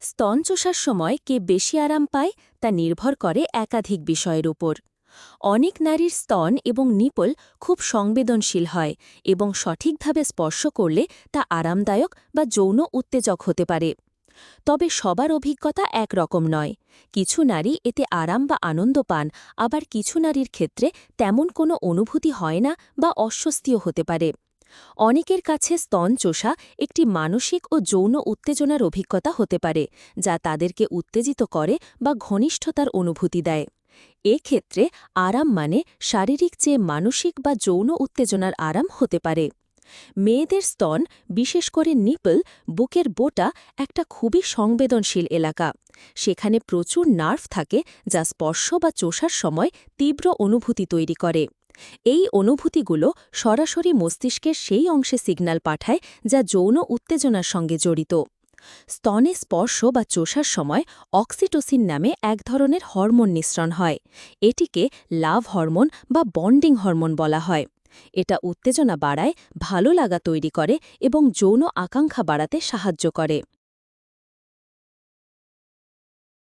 স্তন চোষার সময় কে বেশি আরাম পায় তা নির্ভর করে একাধিক বিষয়ের উপর। অনেক নারীর স্তন এবং নিপল খুব সংবেদনশীল হয় এবং সঠিকভাবে স্পর্শ করলে তা আরামদায়ক বা যৌন উত্তেজক হতে পারে। তবে সবার অভিজ্ঞতা একরকম নয়। কিছু নারী এতে আরাম বা আনন্দ পান, আবার কিছু নারীর ক্ষেত্রে তেমন কোনো অনুভূতি হয় না বা অস্বস্তিও হতে পারে। অনেকের কাছে স্তন চোষা একটি মানসিক ও যৌন উত্তেজনার অভিজ্ঞতা হতে পারে, যা তাদেরকে উত্তেজিত করে বা ঘনিষ্ঠতার অনুভূতি দেয়। এক্ষেত্রে আরাম মানে শারীরিক চেয়ে মানসিক বা যৌন উত্তেজনার আরাম হতে পারে। মেয়েদের স্তন, বিশেষ করে নিপল, বুকের বোটা একটা খুবই সংবেদনশীল এলাকা। সেখানে প্রচুর নার্ভ থাকে যা স্পর্শ বা চোষার সময় তীব্র অনুভূতি তৈরি করে। এই অনুভূতিগুলো সরাসরি মস্তিষ্কের সেই অংশে সিগন্যাল পাঠায় যা যৌন উত্তেজনার সঙ্গে জড়িত। স্তনে স্পর্শ বা চোষার সময় অক্সিটোসিন নামে এক ধরনের হরমোন নিঃসরণ হয়। এটিকে লাভ হরমোন বা বন্ডিং হরমোন বলা হয়। এটা উত্তেজনা বাড়ায়, ভালো লাগা তৈরি করে এবং যৌন আকাঙ্ক্ষা বাড়াতে সাহায্য করে।